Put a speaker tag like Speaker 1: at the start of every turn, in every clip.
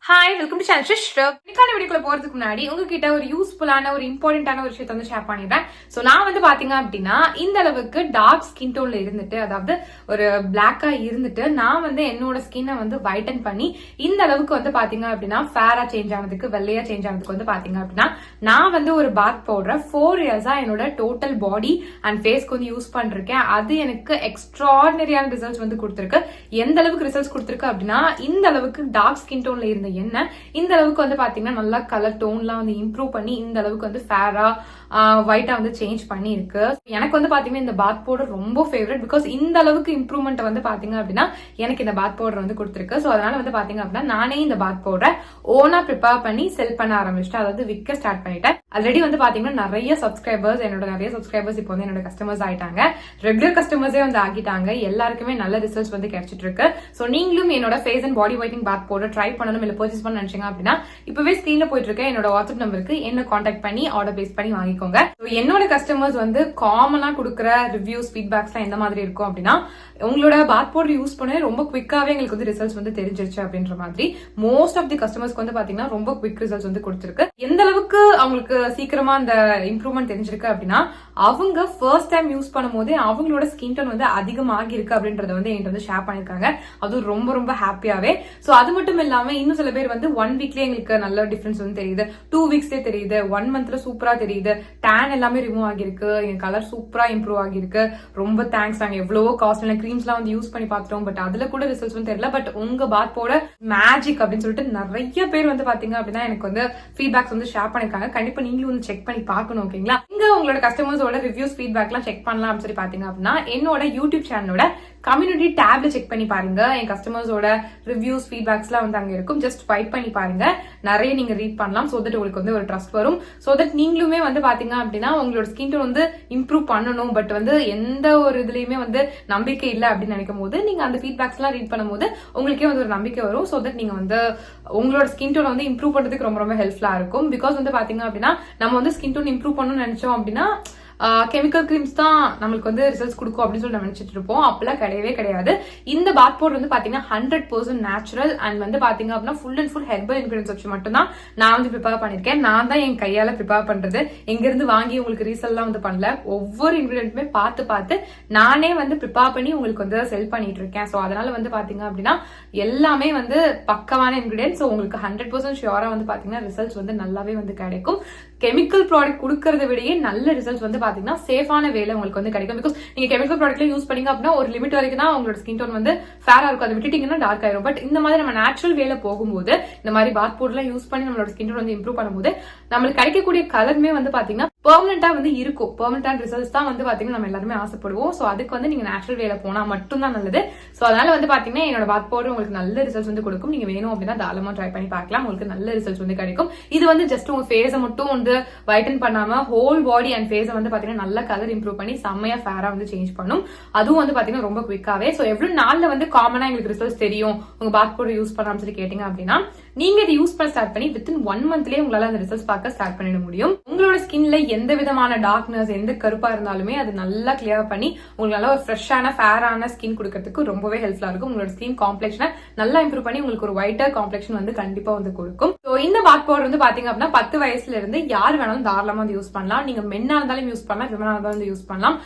Speaker 1: Hi, welcome to channel syrup. இன்னைக்கான வீடியோக்குள்ள போறதுக்கு முன்னாடி உங்ககிட்ட ஒரு யூஸ்ஃபுல்லான ஒரு இம்பார்ட்டன்டான ஒரு விஷயத்தை வந்து ஷேர் பண்ணிடுறேன். சோ நான் வந்து பாத்தீங்க அப்படின்னா இந்த அளவுக்கு டார்க் ஸ்கின் டோன்ல இருந்துட்டு, அதாவது ஒரு பிளாக்கா இருந்துட்டு நான் வந்து என்னோட ஸ்கின்னை வந்து வைட்டன் பண்ணி இந்த அளவுக்கு வந்து பாத்தீங்க அப்படின்னா ஃபேரா சேஞ்ச் ஆனதுக்கு, வெள்ளையா சேஞ்ச் ஆனதுக்கு வந்து பாத்தீங்க அப்படின்னா நான் வந்து ஒரு பாத் பவுடர் 4 இயர்ஸா என்னோட டோட்டல் பாடி அண்ட் ஃபேஸ்க்கு வந்து யூஸ் பண்ணிருக்கேன். அது எனக்கு எக்ஸ்ட்ராடினரியான ரிசல்ட்ஸ் வந்து கொடுத்துருக்கு. எந்த அளவுக்கு ரிசல்ட்ஸ் கொடுத்துருக்கு அப்படின்னா, இந்த அளவுக்கு டார்க் ஸ்கின் டோன்ல இருந்த என்ன இந்த அளவுக்கு வந்து பாத்தீங்கன்னா நல்லா கலர் டோன்லாம் வந்து இம்ப்ரூவ் பண்ணி இந்த அளவுக்கு வந்து ஃபேரா ஒயிட்டா வந்து சேஞ்ச் பண்ணி இருக்கு. எனக்கு வந்து பாத்தீங்கன்னா இந்த பாத் பவுடர் ரொம்ப ஃபேவரட். பிகாஸ் இந்த அளவுக்கு இம்ப்ரூவ்மெண்ட் வந்து பாத்தீங்க அப்படின்னா எனக்கு இந்த பாத் பவுடர் வந்து கொடுத்துருக்கு. சோ அதனால வந்து பாத்தீங்க அப்படின்னா நானே இந்த பாத் பவுடரை ஓனா ப்ரிப்பேர் பண்ணி செல் பண்ண ஆரம்பிச்சிட்டேன். அதாவது விற்க ஸ்டார்ட் பண்ணிட்டேன். ஆல்ரெடி வந்து பாத்தீங்கன்னா நிறைய சப்ஸ்கிரைபர்ஸ் இப்போ வந்து என்னோட கஸ்டமர்ஸ் ஆயிட்டாங்க. ரெகுலர் கஸ்டமர்ஸே வந்து ஆகிட்டாங்க. எல்லாருக்குமே நல்ல ரிசல்ட்ஸ் வந்து கிடைச்சிட்டு இருக்கு. சோ நீங்களும் என்னோட face and body whitening bath powder try பண்ணணும், இல்ல பர்ச்சேஸ் பண்ண நினைச்சீங்க அப்படின்னா இப்பவே ஸ்கிரீன்ல போயிட்டு இருக்க என்னோட வாட்ஸ்அப் நம்பருக்கு என்ன கான்டாக்ட் பண்ணி ஆர்டர் பேஸ் பண்ணி வாங்கிக்கோங்க. என்னோட கஸ்டமர்ஸ் வந்து காமனா கொடுக்குற ரிவ்யூஸ், ஃபீட்பேக்ஸ் எந்த மாதிரி இருக்கும் அப்படின்னா, உங்களோட பாத் பவுடர் யூஸ் பண்ண ரொம்ப குவிக்காவே எங்களுக்கு வந்து ரிசல்ட்ஸ் வந்து தெரிஞ்சிருச்சு அப்படின்ற மாதிரி. மோஸ்ட் ஆஃப் தி கஸ்டமர்ஸ்க்கு வந்து பாத்தீங்கன்னா ரொம்ப குவிக் ரிசல்ட்ஸ் வந்து கொடுத்துருக்கு. எந்த அளவுக்கு அவங்களுக்கு சீக்கிரமா அந்த இம்ப்ரூவ்மெண்ட் தெரிஞ்சிருக்கு அப்படின்னா, அவங்க ஃபர்ஸ்ட் டைம் யூஸ் பண்ணும் போதே அவங்களோட ஸ்கின் டோன் வந்து அதிகமாகி இருக்கு அப்படின்றத வந்து என்கிட்ட வந்து ஷேர் பண்ணிருக்காங்க. அதுவும் ரொம்ப ரொம்ப ஹாப்பியாவே. சோ அது மட்டும் இல்லாம இன்னும் சில பேர் வந்து 1 வீக்லயே எங்களுக்கு நல்ல டிஃபரன்ஸ் வந்து தெரியுது, 2 வீக்ஸ்லயே தெரியுது, 1 மந்த்ல சூப்பரா தெரியுது, டேன் எல்லாமே ரிமூவ் ஆகிருக்கு, எங்க கலர் சூப்பரா இம்ப்ரூவ் ஆகிருக்கு, ரொம்ப தேங்க்ஸ். நாங்க எவ்வளவோ காஸ்ட்லியான கிரீம்ஸ் எல்லாம் வந்து யூஸ் பண்ணி பார்த்துட்டோம், பட் அதுல கூட ரிசல்ட்ஸ் வந்து தெரியல. பட் உங்க பாத் பவுடர் மேஜிக் அப்படின்னு சொல்லிட்டு நிறைய பேர் வந்து பாத்தீங்க அப்படின்னா எனக்கு வந்து ஃபீட்பேக்ஸ் வந்து ஷேர் பண்ணிருக்காங்க. கண்டிப்பா நீங்களும் வந்து செக் பண்ணி பார்க்கணும். ஓகேங்களா? இங்க உங்களோட கஸ்டமர்ஸோட ரிவ்யூஸ், ஃபீட்பேக் எல்லாம் செக் பண்ணலாம் அப்படின்னு சொல்லி பாத்தீங்க அப்படின்னா என்னோட யூடியூப் சேனலோட கம்யூனிட்டி டேப்ல செக் பண்ணி பாருங்க. என் கஸ்டமர்ஸோட ரிவ்யூஸ், ஃபீட்பேக்ஸ் எல்லாம் வந்து அங்க இருக்கும். ஜஸ்ட் ஸ்வைப் பண்ணி பாருங்க. நிறைய நீங்க ரீட் பண்ணலாம். சோ தட் உங்களுக்கு வந்து ஒரு ட்ரஸ்ட் வரும். சோ தட் நீங்களுமே வந்து பாத்தீங்க அப்படின்னா உங்களோட ஸ்கின் டோன் வந்து இம்ப்ரூவ் பண்ணணும், பட் வந்து எந்த ஒரு இதுலயுமே வந்து நம்பிக்கை இல்லை அப்படின்னு நினைக்கும் போது நீங்க அந்த ஃபீட்பேக்ஸ் எல்லாம் ரீட் பண்ணும்போது உங்களுக்கே வந்து ஒரு நம்பிக்கை வரும். சோ தட் நீங்க வந்து உங்களோட ஸ்கின் டோன் வந்து இம்ப்ரூவ் பண்றதுக்கு ரொம்ப ரொம்ப ஹெல்ப்ஃபுல்லா இருக்கும். பிகாஸ் வந்து பாத்தீங்க அப்படின்னா நம்ம வந்து ஸ்கின் டோன் இம்ப்ரூவ் பண்ணணும்னு நினைச்சோம் அப்படின்னா கெமிக்கல் கிரீம்ஸ் தான் நம்மளுக்கு வந்து ரிசல்ட்ஸ் கொடுக்கும் அப்படின்னு சொல்லி நினைச்சிட்டு இருப்போம். அப்பெல்லாம் கிடையவே கிடையாது. இந்த பாத் பவுடர் வந்து பாத்தீங்கன்னா 100% நேச்சுரல் அண்ட் வந்து பாத்தீங்க அப்படின்னா full and full herbal ingredients வச்சு மட்டும் தான் நான் வந்து ப்ரிப்பேர் பண்ணிருக்கேன். நான் தான் என் கையால ப்ரிப்பேர் பண்றது. எங்க இருந்து வாங்கி உங்களுக்கு ரீசெல்லாம் வந்து பண்ணல. ஒவ்வொரு இன்கிரியன்ட்டுமே பார்த்து நானே வந்து ப்ரிப்பேர் பண்ணி உங்களுக்கு வந்து செல் பண்ணிட்டு இருக்கேன். சோ அதனால வந்து பாத்தீங்க அப்படின்னா எல்லாமே வந்து பக்கமான இன்கிரியன்ஸ். ஸோ உங்களுக்கு 100% ஷியோரா வந்து பாத்தீங்கன்னா ரிசல்ட்ஸ் வந்து நல்லாவே வந்து கிடைக்கும். கெமிக்கல் ப்ராடக்ட் கொடுக்கறத விடையே நல்ல ரிசல்ட்ஸ் வந்து பாத்தீங்கன்னா சேஃபான வேலை உங்களுக்கு வந்து கிடைக்கும். பிகாஸ் நீங்க கெமிக்கல் ப்ராடக்ட்ல யூஸ் பண்ணீங்க அப்படின்னா ஒரு லிமிட் வரைக்கும் தான் உங்களோட ஸ்கின் டோன் வந்து ஃபேரா இருக்கும். அதை விட்டுட்டீங்கன்னா டார்க் ஆயிரும். பட் இந்த மாதிரி நம்ம நேச்சுரல் வேலை போகும்போது, இந்த மாதிரி பாத் பவுடர்லாம் யூஸ் பண்ணி நம்மளோட ஸ்கின் டோன் வந்து இம்ப்ரூவ் பண்ணும்போது நம்மளுக்கு கிடைக்கக்கூடிய கலருமே வந்து பாத்தீங்கன்னா பெர்மனண்டா வந்து இருக்கும். பெர்மனன்டான ரிசல்ட்ஸ் தான் வந்து பாத்தீங்கன்னா நம்ம எல்லாருமே ஆசைப்படுவோம். சோ அதுக்கு வந்து நீங்க நேச்சுரல் வேலை போனா மட்டும் தான் நல்லது. சோ அதனால வந்து பாத்தீங்கன்னா என்னோட பாத் பவுடர் உங்களுக்கு நல்ல ரிசல்ட்ஸ் வந்து கொடுக்கும். நீங்க வேணும் அப்படின்னா தாராளமா ட்ரை பண்ணி பார்க்கலாம். உங்களுக்கு நல்ல ரிசல்ட்ஸ் வந்து கிடைக்கும். இது வந்து ஜஸ்ட் உங்க ஃபேஸை மட்டும் வந்து வைட்டன் பண்ணாம ஹோல் பாடி அண்ட் ஃபேஸை வந்து பாத்தீங்கன்னா நல்ல கலர் இம்ப்ரூவ் பண்ணி செம்மையா ஃபேரா வந்து சேஞ்ச் பண்ணும். அதுவும் வந்து பாத்தீங்கன்னா ரொம்ப குவிக்காவே. சோ எவ்வளவு நாள்ல வந்து காமனா எங்களுக்கு ரிசல்ட்ஸ் தெரியும் உங்க பாத் பவுடர் யூஸ் பண்ணாம சொல்லி கேட்டீங்க அப்படின்னா, நீங்க இதை யூஸ் பண்ண ஸ்டார்ட் பண்ணி வித்தின் 1 மந்த்லயே உங்களால அந்த ரிசல்ட்ஸ் பார்க்க ஸ்டார்ட் பண்ணிட முடியும். உங்களோட ஸ்கின்ல எந்த விதமான டார்க்னஸ், எந்த கருப்பா இருந்தாலுமே அது நல்லா கிளியர் பண்ணி உங்களுக்கு நல்ல ஒரு ஃப்ரெஷ்ஷான ஃபேரான ஸ்கின் கொடுக்கறதுக்கு ரொம்பவே ஹெல்ப்ஃபுல்லா இருக்கும். உங்களோட ஸ்கின் காம்ப்ளெக்ஷனை நல்லா இம்ப்ரூவ் பண்ணி உங்களுக்கு ஒரு ஒயிட்டர் காம்ப்ளெக்ஷன் வந்து கண்டிப்பா வந்து கொடுக்கும். சோ இந்த பாத் பவுடர் வந்து பாத்தீங்க அப்படின்னா 10 வயசுல இருந்து யார் வேணாலும் தாராளமா வந்து யூஸ் பண்ணலாம். நீங்க மென்னா இருந்தாலும் யூஸ் பண்ணலாம், விமனா இருந்தாலும் யூஸ் பண்ணலாம்.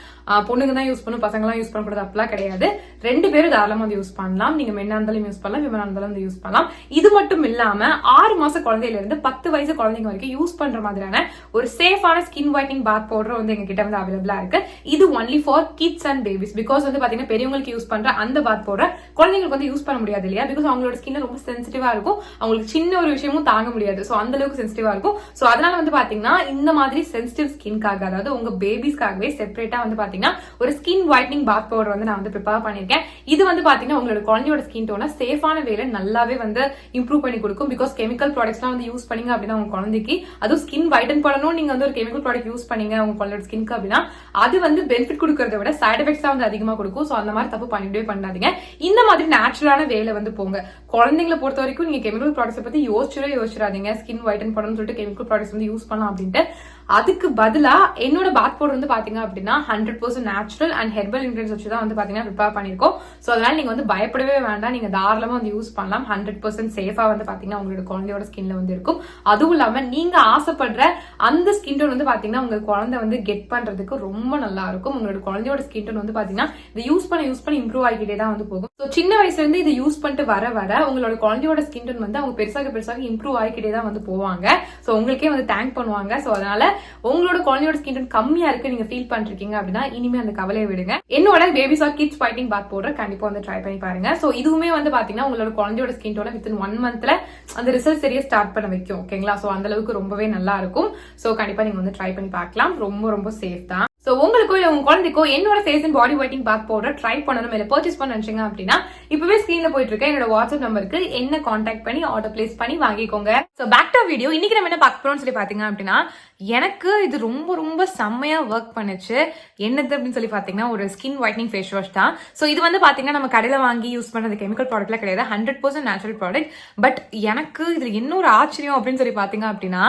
Speaker 1: பொண்ணுங்க தான் யூஸ் பண்ணும், பசங்க எல்லாம் யூஸ் பண்ணக்கூடாது அப்படிலாம் கிடையாது. 2 பேரும் தாராளமா வந்து யூஸ் பண்ணலாம். நீங்க மென்னா இருந்தாலும் யூஸ் பண்ணலாம், விமனா இருந்தாலும் வந்து யூஸ் பண்ணலாம். இது மட்டும் இல்லாம 6 மாச குழந்தையில இருந்து 10 வயசு குழந்தைங்க வரைக்கும் யூஸ் பண்ற மாதிரியான ஒரு சேஃபான ஸ்கின் ஒயிட்னிங் பாத் பவுடர் வந்து எங்க கிட்ட வந்து அவைலபிளா இருக்கு. இது only for kids and babies. Because வந்து பாத்தீங்கன்னா பெரியவங்களுக்கு யூஸ் பண்ற அந்த பாத் பவுடர் குழந்தைங்களுக்கு வந்து யூஸ் பண்ண முடியாது இல்லையா? பிகாஸ் அவங்களோட ஸ்கின் ரொம்ப சென்சிட்டிவா இருக்கும். அவங்களுக்கு சின்ன ஒரு விஷயமும் தாங்க முடியாது. சோ அந்த அளவுக்கு சென்சிட்டிவா இருக்கும். சோ அதனால வந்து பாத்தீங்கன்னா இந்த மாதிரி சென்சிட்டிவ் ஸ்கின்காக, அதாவது உங்க பேபிஸ்க்காகவே செப்பரேட்டா வந்து பாத்தீங்கன்னா ஒரு ஸ்கின் ஒயிட்னிங் பாத் பவுடர் வந்து நான் வந்து ப்ரிப்பேர் பண்ணிருக்கேன். இது வந்து பாத்தீங்கன்னா உங்களோட குழந்தையோட ஸ்கின் டோனை சேஃபான வேலை நல்லாவே வந்து இம்ப்ரூவ் பண்ணி கொடுக்கும். பிகாஸ் கெமிக்கல் ப்ராடக்ட்ஸ் எல்லாம் வந்து யூஸ் பண்ணீங்க அப்படின்னா உங்க குழந்தைக்கு, அதுவும் ஸ்கின் வைட்டன் பண்ணணும் நீங்க வந்து ஒரு கெமிக்கல் ப்ராடக்ட் யூஸ் பண்ணீங்க உங்க குழந்தையோட ஸ்கின்க்கு அப்படின்னா அது வந்து பெனிஃபிட் கொடுக்கறத விட சைட் எஃபெக்ட்ஸ் தான் வந்து அதிகமா கொடுக்கும். சோ அந்த மாதிரி தப்பு பண்ணிட்டே பண்ணாதீங்க. இந்த மாதிரி நேச்சுரலான வேலை வந்து போங்க. குழந்தைங்களை பொறுத்த வரைக்கும் நீங்க கெமிக்கல் ப்ராடக்ட்ஸ் பத்தி யோசிச்சிடாதீங்க. ஸ்கின் வைட்டன் பண்ணணும்னு சொல்லிட்டு கெமிக்கல் ப்ராடக்ட்ஸ் வந்து யூஸ் பண்ணலாம் அப்படின்ட்டு அதுக்கு பதிலா என்னோட பாத் பவுடர் வந்து பாத்தீங்க அப்படின்னா 100% நேச்சுரல் அண்ட் ஹெர்பல் இன்கிரியன்ஸ் வச்சு தான் வந்து பாத்தீங்கன்னா ப்ரிப்பேர் பண்ணிருக்கோம். சோ அதனால நீங்க வந்து பயப்படவே வேண்டாம், நீங்க தாராளமா வந்து யூஸ் பண்ணலாம். 100% சேஃபா வந்து பாத்தீங்கன்னா உங்களோட குழந்தையோட ஸ்கின்ல வந்து இருக்கும். அதுவும் இல்லாம நீங்க ஆசைப்படுற அந்த ஸ்கின் டோன் வந்து பாத்தீங்கன்னா உங்க குழந்தை வந்து கெட் பண்றதுக்கு ரொம்ப நல்லா இருக்கும். உங்களோட குழந்தையோட ஸ்கின் டோன் வந்து பாத்தீங்கன்னா இதை யூஸ் பண்ண இம்ப்ரூவ் ஆகிக்கிட்டே தான் வந்து போகும். ஸோ சின்ன வயசுல இருந்து இதை யூஸ் பண்ணிட்டு வர உங்களோட குழந்தையோட ஸ்கின் டோன் வந்து அவங்க பெருசாக இம்ப்ரூவ் ஆகிக்கிட்டே தான் வந்து போவாங்க. ஸோ உங்களுக்கே வந்து தேங்க் பண்ணுவாங்க. ஸோ அதனால உங்களோட குழந்தையோட ஸ்கின் டோன் கம்மியா இருக்கு நீங்க ஃபீல் பண்ணிருக்கீங்க அப்படின்னா இனிமே அந்த கவலையை விடுங்க. என்னோட பேபி சார் கிட்ஸ் ஃபைட்டிங் பாத் பவுடர் கண்டிப்பா வந்து ட்ரை பண்ணி பாருங்க. ஸோ இதுவுமே வந்து பாத்தீங்கன்னா உங்களோட குழந்தையோட ஸ்கின் டோனை வித்தின் 1 மந்த்ல அந்த ரிசல்ட் சரியா ஸ்டார்ட் பண்ண வைக்கும். ஓகேங்களா? ஸோ அந்த அளவுக்கு ரொம்பவே நல்லா இருக்கும். ஸோ கண்டிப்பா நீங்க வந்து ட்ரை பண்ணி பார்க்கலாம். ரொம்ப ரொம்ப சேஃப் தான். சோ உங்களுக்கோ இல்ல உங்க குழந்தைக்கோ என்னோட face and body whitening bath powder try பண்ணணும் இல்ல பர்ச்சேஸ் பண்ண நினைச்சீங்க அப்படின்னா இப்பவே ஸ்கிரீன்ல போயிட்டு இருக்க என்னோட வாட்ஸ்அப் நம்பருக்கு என்ன கான்டாக்ட் பண்ணி ஆர்டர் பிளேஸ் பண்ணி வாங்கிக்கோங்க. So back to video. இன்னைக்கு நம்ம என்ன பார்க்க போறோம்னு சொல்லி பாத்தீங்க அப்படின்னா எனக்கு இது ரொம்ப ரொம்ப செம்மையா ஒர்க் பண்ணுச்சு. என்னது அப்படின்னு சொல்லி பாத்தீங்கன்னா ஒரு ஸ்கின் ஒயிட்னிங் ஃபேஸ் வாஷ் தான். சோ இது வந்து பாத்தீங்கன்னா நம்ம கடையில வாங்கி யூஸ் பண்றது கெமிக்கல் ப்ராடக்ட்ல கிடையாது, 100% நேச்சுரல் ப்ராடக்ட். பட் எனக்கு இதுல என்ன ஒரு ஆச்சரியம் அப்படின்னு சொல்லி பாத்தீங்க அப்படின்னா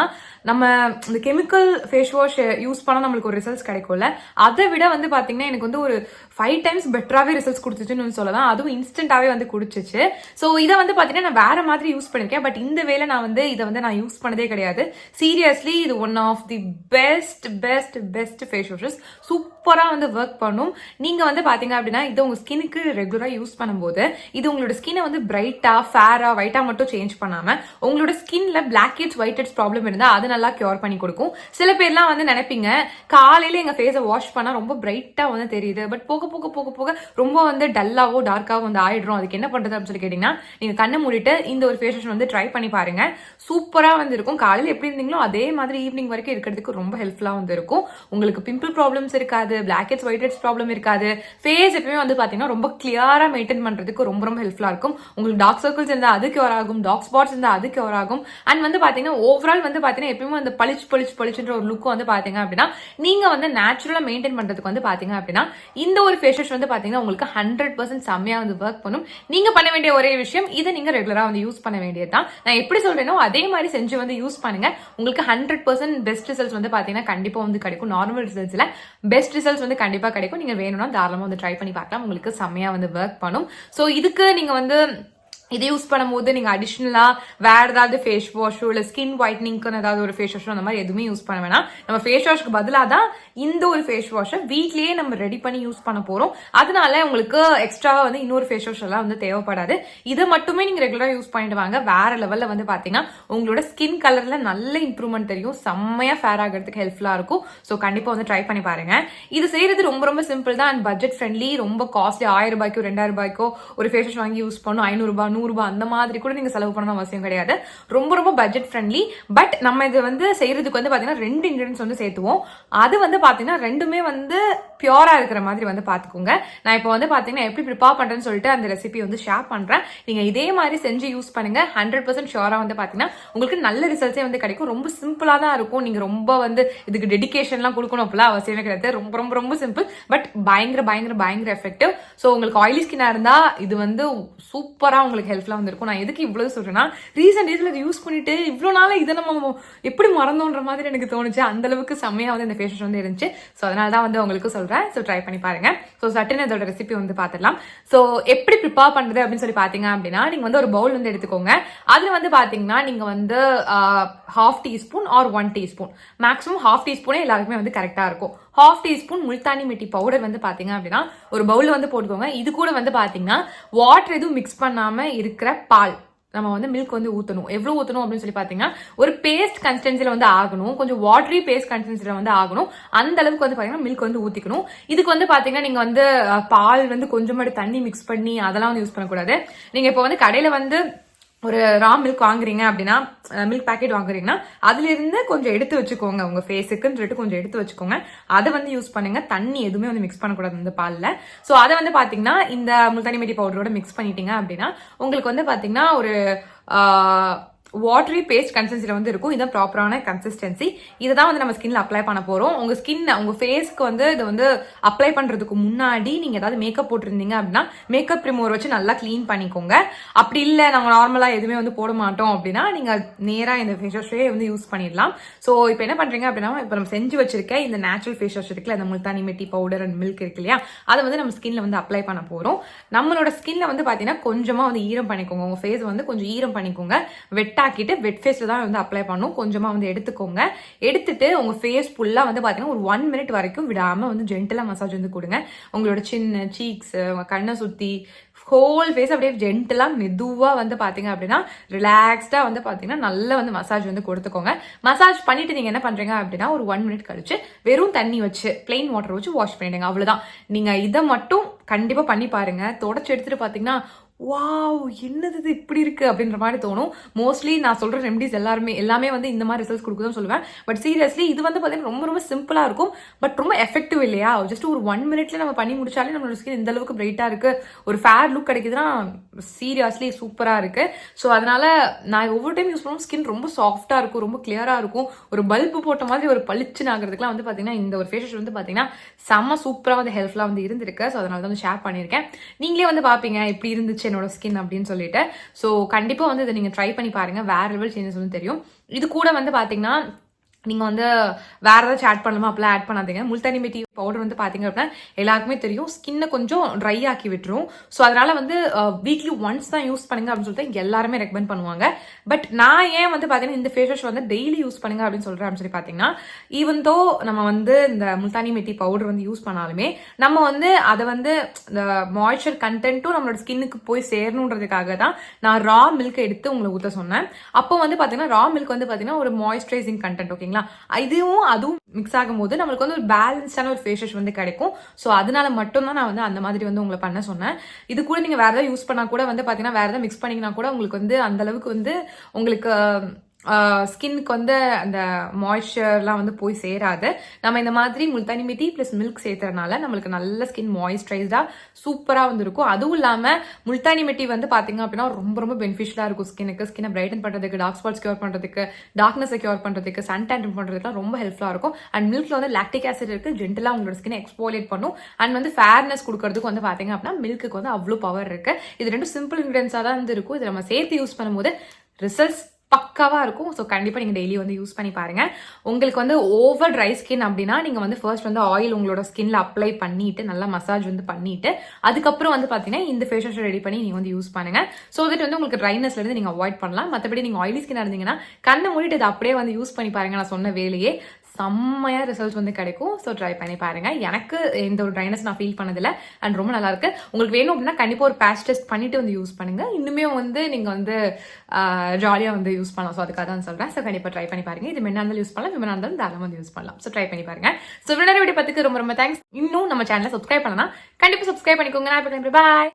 Speaker 1: நம்ம இந்த கெமிக்கல் ஃபேஸ் வாஷ் யூஸ் பண்ணா நம்மளுக்கு ஒரு ரிசல்ட்ஸ் கிடைக்கும்ல, அதை விட வந்து பாத்தீங்கன்னா எனக்கு வந்து ஒரு 5 டைம்ஸ் பெட்டராவே ரிசல்ட்ஸ் கொடுத்துச்சுன்னு சொல்லலாம். அதுவும் இன்ஸ்டன்டாவே வந்து குடிச்சிச்சு. சோ இதை வந்து பாத்தீங்கன்னா நான் வேற மாதிரி யூஸ் பண்ணிருக்கேன். பட் இந்த வேலை நான் வந்து இதை வந்து நான் யூஸ் பண்ணதே கிடையாது. சீரியஸ்லி இது one of the best face washes. சூப்பரா வந்து ஒர்க் பண்ணும். நீங்க வந்து பாத்தீங்க அப்படின்னா இது உங்க ஸ்கினுக்கு ரெகுலரா யூஸ் பண்ணும்போது இது உங்களோட ஸ்கினை வந்து பிரைட்டா ஃபேரா ஒயிட்டா மட்டும் சேஞ்ச் பண்ணாம உங்களோட ஸ்கின்ல blackheads whiteheads problem இருந்தா அது நல்லா கியூர் பண்ணி கொடுக்கும். சில பேர்லாம் வந்து நினைப்பீங்க காலையில எங்க ஃபேஸை வாஷ் பண்ணா ரொம்ப பிரைட்டா வந்து தெரியுது, பட் போக போக போக போக ரொம்ப வந்து டல்லாவோ டார்க்காவோ வந்து ஆயிடும், அதுக்கு என்ன பண்றது அப்படின்னு சொல்லி கேட்டீங்கன்னா நீங்க கண்ணை மூடிட்டு இந்த ஒரு ஃபேஸ் வாஷ் வந்து ட்ரை பண்ணி பாருங்க. சூப்பரா வந்து இருக்கும். காலையில எப்படி இருந்தீங்களோ அதே மாதிரி ஈவினிங் வரைக்கும் இருக்கிறதுக்கு ரொம்ப ஹெல்ப்ஃபுல்லா வந்து இருக்கும். உங்களுக்கு பிம்பிள் ப்ராப்ளம்ஸ் இருக்காது, blackheads whiteheads problem இருக்காது. ஃபேஸ் எப்பவுமே வந்து பாத்தீங்கன்னா ரொம்ப கிளியரா மெயின்டைன் பண்றதுக்கு ரொம்ப ரொம்ப ஹெல்ப்ஃபுல்லா இருக்கும். உங்களுக்கு டார்க் சர்க்கிள்ஸ் இருந்தா அது கியூர் ஆகும், டார்க் ஸ்பாட்ஸ் இருந்தா அது கியூர் ஆகும். அண்ட் வந்து பாத்தீங்கன்னா ஓவரால் வந்து பாத்தீங்கன்னா எப்பவுமே அந்த பளிச்சுன்ற ஒரு லுக் வந்து பாத்தீங்க அப்படின்னா நீங்க வந்து நேச்சுரலா மெயின்டைன் பண்றதுக்கு வந்து பாத்தீங்க அப்படின்னா இந்த ஒரு ஃபேஸ் வாஷ் வந்து பாத்தீங்கன்னா உங்களுக்கு 100% செம்மையா வந்து ஒர்க் பண்ணும். நீங்க பண்ண வேண்டிய ஒரே விஷயம் இதை நீங்க ரெகுலரா வந்து யூஸ் பண்ண வேண்டியதுதான். நான் எப்படி சொல்றேனோ அதே மாதிரி செஞ்சு வந்து யூஸ் பண்ணுங்க. உங்களுக்கு 100% பெஸ்ட் ரிசல்ட்ஸ் வந்து பாத்தீங்கன்னா கண்டிப்பா வந்து கிடைக்கும். நார்மல் ரிசல்ட்ஸ்ல பெஸ்ட் ரிசல்ட்ஸ் வந்து கண்டிப்பா கிடைக்கும். நீங்க வேணும்னா தாராளமா வந்து ட்ரை பண்ணி பார்க்கலாம். உங்களுக்கு செம்மையா வந்து ஒர்க் பண்ணும். சோ இதுக்கு நீங்க வந்து இதை யூஸ் பண்ணும்போது நீங்க அடிஷனலா வேற ஏதாவது ஃபேஸ் வாஷோ இல்ல ஸ்கின் ஒயிட்னிங்க்கு ஏதாவது ஒரு ஃபேஸ் வாஷோ அந்த மாதிரி எதுவுமே யூஸ் பண்ண வேணாம். நம்ம ஃபேஸ் வாஷ்க்கு பதிலாக தான் இந்த ஒரு ஃபேஸ் வாஷை வீட்லயே நம்ம ரெடி பண்ணி யூஸ் பண்ண போறோம். அதனால உங்களுக்கு எக்ஸ்ட்ராவா வந்து இன்னொரு ஃபேஸ் வாஷ் எல்லாம் வந்து தேவைப்படாது. இதை மட்டுமே நீங்க ரெகுலரா யூஸ் பண்ணிட்டு வாங்க. வேற லெவல்ல வந்து பாத்தீங்கன்னா உங்களோட ஸ்கின் கலர்ல நல்ல இம்ப்ரூவ்மெண்ட் தெரியும். செம்மையா ஃபேர் ஆகிறதுக்கு ஹெல்ப்ஃபுல்லா இருக்கும். ஸோ கண்டிப்பா வந்து ட்ரை பண்ணி பாருங்க. இது செய்யறது ரொம்ப ரொம்ப சிம்பிள் தான் அண்ட் பட்ஜெட் ஃப்ரெண்ட்லி. ரொம்ப காஸ்ட்லி 1000 ரூபாய்க்கோ 2000 ரூபாய்க்கோ ஒரு ஃபேஸ் வாஷ் வாங்கி யூஸ் பண்ணும். 500 ரூபாய் 100 ரூபாய் அந்த மாதிரி கூட நீங்க செலவு பண்ணணும் அவசியம் கிடையாது. ரொம்ப ரொம்ப பட்ஜெட் ஃப்ரெண்ட்லி. பட் நம்ம இது வந்து செய்யறதுக்கு வந்து பாத்தீங்கன்னா 2 இன்கிரியன்ஸ் வந்து சேர்த்துவோம். அது வந்து பாத்தீங்கன்னா ரெண்டுமே வந்து பியூரா இருக்கிற மாதிரி வந்து பாத்துக்கோங்க. நான் இப்போ வந்து பாத்தீங்கன்னா எப்படி ப்ரிப்பேர் பண்றேன்னு சொல்லிட்டு அந்த ரெசிபி வந்து ஷேர் பண்றேன். நீங்க இதே மாதிரி செஞ்சு யூஸ் பண்ணுங்க. 100% ஷியோரா வந்து பாத்தீங்கன்னா உங்களுக்கு நல்ல ரிசல்ட்ஸே வந்து கிடைக்கும். ரொம்ப சிம்பிளா தான் இருக்கும். நீங்க ரொம்ப வந்து இதுக்கு டெடிகேஷன்லாம் கொடுக்கணும் அப்படிலாம் அவசியமே கிடையாது. ரொம்ப ரொம்ப ரொம்ப சிம்பிள் பட் பயங்கர எஃபெக்டிவ். ஸோ உங்களுக்கு ஆயிலி ஸ்கின்னா இருந்தா இது வந்து சூப்பரா உங்களுக்கு ஹெல்ப்ஃபுல்லா வந்து இருக்கும். நான் எதுக்கு இவ்வளவு சொல்றேன்னா ரீசெண்ட் டேஸ்ல இதை யூஸ் பண்ணிட்டு இவ்வளவு நாள இதை நம்ம எப்படி மறந்தோன்ற மாதிரி எனக்கு தோணுச்சு. அந்த அளவுக்கு செம்மையா வந்து இந்த ஃபேஸ் வாஷ் வந்து இருந்துச்சு. ஸோ அதனால தான் வந்து உங்களுக்கு சொல்றேன். ஸோ ட்ரை பண்ணி பாருங்க. ஸோ சட்டுன்னு இதோட ரெசிபி வந்து பார்த்துடலாம். ஸோ எப்படி ப்ரிப்பேர் பண்றது அப்படின்னு சொல்லி பாத்தீங்க அப்படின்னா நீங்க வந்து ஒரு பவுல் வந்து எடுத்துக்கோங்க. அதுல வந்து பாத்தீங்கன்னா நீங்க வந்து 1/2 டீஸ்பூன் ஆர் 1 டீஸ்பூன் மேக்ஸிமம் 1/2 டீஸ்பூனே எல்லாருக்குமே வந்து கரெக்டா இருக்கும். 1/2 டீஸ்பூன் முல்தானி மிட்டி பவுடர் வந்து பாத்தீங்க அப்படின்னா ஒரு பவுல்ல வந்து போட்டுக்கோங்க. இது கூட வந்து பாத்தீங்கன்னா வாட்டர் எதுவும் மிக்ஸ் பண்ணாம இருக்கிற பால் நம்ம வந்து மில்க் வந்து ஊற்றணும். எவ்வளோ ஊற்றணும் அப்படின்னு சொல்லி பார்த்தீங்கன்னா ஒரு பேஸ்ட் கன்சிஸ்டன்சியில் வந்து ஆகணும். கொஞ்சம் வாட்டரி பேஸ்ட் கன்சிஸ்டன்சியில் வந்து ஆகணும். அந்த அளவுக்கு வந்து பார்த்தீங்கன்னா மில்க் வந்து ஊற்றிக்கணும். இதுக்கு வந்து பார்த்தீங்கன்னா நீங்கள் வந்து பால் வந்து கொஞ்சமாடி தண்ணி மிக்ஸ் பண்ணி அதெல்லாம் வந்து யூஸ் பண்ணக்கூடாது. நீங்கள் இப்போ வந்து கடையில் வந்து ஒரு ரா மில்க் வாங்குறீங்க அப்படின்னா மில்க் பேக்கெட் வாங்குறீங்கன்னா அதுல இருந்து கொஞ்சம் எடுத்து வச்சுக்கோங்க. உங்க ஃபேஸுக்குன்னு சொல்லிட்டு கொஞ்சம் எடுத்து வச்சுக்கோங்க. அதை வந்து யூஸ் பண்ணுங்க. தண்ணி எதுவுமே வந்து மிக்ஸ் பண்ணக்கூடாது இந்த பால்ல. ஸோ அதை வந்து பாத்தீங்கன்னா இந்த முல்தானி மிட்டி பவுடரோட மிக்ஸ் பண்ணிட்டீங்க அப்படின்னா உங்களுக்கு வந்து பாத்தீங்கன்னா ஒரு வாட்டரி பேஸ்ட் கன்சிஸ்டன்சில வந்து இருக்கும். இதான் ப்ராப்பரான கன்சிஸ்டன்சி. இதுதான் வந்து நம்ம ஸ்கின்ல அப்ளை பண்ண போறோம். உங்க ஃபேஸ்க்கு வந்து இது வந்து அப்ளை பண்றதுக்கு முன்னாடி நீங்க ஏதாவது மேக்கப் போட்டிருந்தீங்க அப்படின்னா மேக்கப் ரிமூவர் வச்சு நல்லா கிளீன் பண்ணிக்கோங்க. அப்படி இல்ல நாங்க நார்மலா எதுவுமே வந்து போட மாட்டோம் அப்படின்னா நீங்க நேரா இந்த ஃபேஸ் வாஷே வந்து யூஸ் பண்ணிடலாம். ஸோ இப்போ என்ன பண்றீங்க அப்படின்னா, இப்போ நம்ம செஞ்சு வச்சிருக்க இந்த நேச்சுரல் ஃபேஸ் வாஷ் இருக்குல்ல, அந்த முல்தானி மெட்டி பவுடர் அண்ட் மில்க் இருக்கு இல்லையா, அதை வந்து நம்ம ஸ்கின்ல வந்து அப்ளை பண்ண போறோம். நம்மளோட ஸ்கின்ல வந்து பாத்தீங்கன்னா கொஞ்சமா வந்து ஈரம் பண்ணிக்கோங்க. உங்க ஃபேஸ் வந்து கொஞ்சம் ஈரம் பண்ணிக்கோங்க. வெட்டாக்கிட்டு வெட் ஃபேஸ்ல தான் வந்து அப்ளை பண்ணும். கொஞ்சமா வந்து எடுத்துக்கோங்க. எடுத்துட்டு உங்க ஃபேஸ் ஃபுல்லா வந்து பாத்தீங்கன்னா ஒரு 1 மினிட் வரைக்கும் விடாம வந்து ஜென்டலா மசாஜ் வந்து கொடுங்க. உங்களோட சின், சீக்ஸ், கண்ணை சுத்தி ஹோல் ஃபேஸ் அப்படியே ஜென்டலா மெதுவா வந்து பாத்தீங்க அப்படின்னா ரிலாக்ஸ்டா வந்து பாத்தீங்கன்னா நல்லா வந்து மசாஜ் வந்து கொடுத்துக்கோங்க. மசாஜ் பண்ணிட்டு நீங்க என்ன பண்றீங்க அப்படின்னா ஒரு 1 மினிட் கழிச்சு வெறும் தண்ணி வச்சு பிளெயின் வாட்டர் வச்சு வாஷ் பண்ணிடுங்க. அவ்வளவுதான். நீங்க இதை மட்டும் கண்டிப்பா பண்ணி பாருங்க. தொடச்சு எடுத்துட்டு பாத்தீங்கன்னா வாவ் என்னது இப்படி இருக்கு அப்படின்ற மாதிரி தோணும். மோஸ்ட்லி நான் சொல்ற ரெமடிஸ் எல்லாமே வந்து இந்த மாதிரி ரிசல்ட்ஸ் கொடுக்குதுன்னு சொல்லுவேன். பட் சீரியஸ்லி இது வந்து பாத்தீங்கன்னா ரொம்ப ரொம்ப சிம்பிளா இருக்கும். பட் ரொம்ப எஃபெக்டிவ் இல்லையா? ஜஸ்ட் ஒரு 1 மினிட்ல நம்ம பண்ணி முடிச்சாலே நம்மளோட ஸ்கின் இந்த அளவுக்கு பிரைட்டா இருக்கு, ஒரு ஃபேர் லுக் கிடைக்குதுன்னா சீரியஸ்லி சூப்பரா இருக்கு. ஸோ அதனால நான் ஒவ்வொரு டைம் யூஸ் பண்ணுவோம் ஸ்கின் ரொம்ப சாஃப்டா இருக்கும், ரொம்ப கிளியரா இருக்கும். ஒரு பல்பு போட்ட மாதிரி ஒரு பளிச்சுன்னு ஆகிறதுக்குலாம் வந்து பாத்தீங்கன்னா இந்த ஒரு ஃபேஸ் வாஷ் வந்து பாத்தீங்கன்னா செம்ம சூப்பரா வந்து ஹெல்ப்ஃபுல்லா வந்து இருந்திருக்கு. ஸோ அதனால தான் ஷேர் பண்ணியிருக்கேன். நீங்களே வந்து பாப்பீங்க எப்படி இருந்துச்சு என்னோட ஸ்கின் அப்படின்னு சொல்லிட்டு. ஸோ கண்டிப்பா வந்து இதை நீங்க ட்ரை பண்ணி பாருங்க. வேற லெவல் சேஞ்சஸ் வந்து தெரியும். இது கூட வந்து பாத்தீங்கன்னா நீங்க வந்து வேற ஏதாச்சும் ஆட் பண்ணலாமா? அப்பெல்லாம் ஆட் பண்ணாதீங்க. முல்தானி மெட்டி பவுடர் வந்து பாத்தீங்க அப்படின்னா எல்லாருக்குமே தெரியும் ஸ்கின்னை கொஞ்சம் ட்ரை ஆக்கி விட்டுரும். ஸோ அதனால வந்து வீக்லி ஒன்ஸ் தான் யூஸ் பண்ணுங்க அப்படின்னு சொல்லிட்டு எல்லாருமே ரெக்கமெண்ட் பண்ணுவாங்க. பட் நான் ஏன் வந்து பாத்தீங்கன்னா இந்த ஃபேஸ் வாஷ் வந்து டெய்லி யூஸ் பண்ணுங்க அப்படின்னு சொல்றேன் அப்படின்னு சொல்லி பாத்தீங்கன்னா, ஈவன் தோ நம்ம வந்து இந்த முல்தானி மெட்டி பவுடர் வந்து யூஸ் பண்ணாலுமே நம்ம வந்து அதை வந்து இந்த மாய்ஸ்சர் கண்டென்ட்டும் நம்மளோட ஸ்கின்னுக்கு போய் சேரணுன்றதுக்காக தான் நான் ரா மில்க் எடுத்து உங்களை ஊற்ற சொன்னேன். அப்போ வந்து பாத்தீங்கன்னா ரா மில்க் வந்து பாத்தீங்கன்னா ஒரு மாய்ஸ்சரைசிங் கண்டென்ட், ஓகேங்களா? இதுவும் அதுவும் மிக்ஸ் ஆகும் போது நம்மளுக்கு வந்து ஒரு பேலன்ஸ்டான ஒரு ஃபேஸ் வாஷ் வந்து கிடைக்கும். ஸோ அதனால மட்டும்தான் நான் வந்து அந்த மாதிரி வந்து உங்களை பண்ண சொன்னேன். இது கூட நீங்க வேற ஏதாவது யூஸ் பண்ணா கூட வந்து பாத்தீங்கன்னா வேற ஏதாவது மிக்ஸ் பண்ணிங்கன்னா கூட உங்களுக்கு வந்து அந்த அளவுக்கு வந்து உங்களுக்கு ஸ்கின்னுக்கு வந்து அந்த மாய்ஸ்சர்லாம் வந்து போய் சேராது. நம்ம இந்த மாதிரி முல்தானி மெட்டி பிளஸ் மில்க் சேர்த்தறதுனால நம்மளுக்கு நல்ல ஸ்கின் மாய்ஸ்சரைஸ்டா சூப்பரா வந்து இருக்கும். அதுவும் இல்லாம முல்தானி மெட்டி வந்து பாத்தீங்க அப்படின்னா ரொம்ப ரொம்ப பெனிஃபிஷியலா இருக்கும் ஸ்கின்னை பிரைட்டன் பண்றதுக்கு, டார்க் ஸ்பாட்ஸ் கியூர் பண்றதுக்கு, டார்க்னஸை கியூர் பண்றதுக்கு, சன் டேன் பண்றதுக்குலாம் ரொம்ப ஹெல்ப்ஃபுல்லா இருக்கும். அண்ட் மில்க்ல வந்து லாக்டிக் ஆசிட் இருக்கு, ஜென்டலா உங்களோட ஸ்கின் எக்ஸ்போலியேட் பண்ணும். அண்ட் வந்து ஃபேர்னஸ் கொடுக்கறதுக்கு வந்து பாத்தீங்க அப்படின்னா மில்க்கு வந்து அவ்வளவு பவர் இருக்கு. இது ரெண்டும் சிம்பிள் இன்கிரியன்ஸா தான் வந்து இருக்கும். இதை நம்ம சேர்த்து யூஸ் பண்ணும்போது ரிசல்ட்ஸ் பக்காவா இருக்கும். ஸோ கண்டிப்பா நீங்க டெய்லி வந்து யூஸ் பண்ணி பாருங்க. உங்களுக்கு வந்து ஓவர் ட்ரை ஸ்கின் அப்படின்னா நீங்க வந்து ஃபர்ஸ்ட் வந்து ஆயில் உங்களோட ஸ்கின்ல அப்ளை பண்ணிட்டு நல்லா மசாஜ் வந்து பண்ணிட்டு அதுக்கப்புறம் வந்து பாத்தீங்கன்னா இந்த ஃபேஸ் வாஷ் ரெடி பண்ணி நீங்க வந்து யூஸ் பண்ணுங்க. ஸோ தட் வந்து உங்களுக்கு ட்ரைனஸ்ல இருந்து நீங்க அவாய்ட் பண்ணலாம். மற்றபடி நீங்க ஆயிலி ஸ்கின் இருந்தீங்கன்னா கண்ணை மூடிட்டு இதை அப்படியே வந்து யூஸ் பண்ணி பாருங்க. நான் சொன்ன வேலையே செம்மையா ரிசல்ட்ஸ் வந்து கிடைக்கும். ஸோ ட்ரை பண்ணி பாருங்க. எனக்கு எந்த ஒரு ட்ரைனஸ் நான் ஃபீல் பண்ணதில்லை அண்ட் ரொம்ப நல்லா இருக்கு. உங்களுக்கு வேணும் அப்படின்னா கண்டிப்பா ஒரு பேட்ச் டெஸ்ட் பண்ணிட்டு வந்து யூஸ் பண்ணுங்க. இன்னுமே வந்து நீங்க வந்து ஜாலியா வந்து யூஸ் பண்ணலாம். ஸோ அதுக்காக தான் சொல்றேன். ஸோ கண்டிப்பா ட்ரை பண்ணி பாருங்க. இது மென்னா இருந்தாலும் யூஸ் பண்ணலாம், விமனா இருந்தாலும் தாராளமா வந்து யூஸ் பண்ணலாம். ஸோ ட்ரை பண்ணி பாருங்க. ஸோ வீடியோ பத்துக்கு ரொம்ப ரொம்ப தேங்க்ஸ். இன்னும் நம்ம சேனலை சப்ஸ்கிரைப் பண்ணலாம், கண்டிப்பா சப்ஸ்கிரைப் பண்ணிக்கோங்க. பாய்.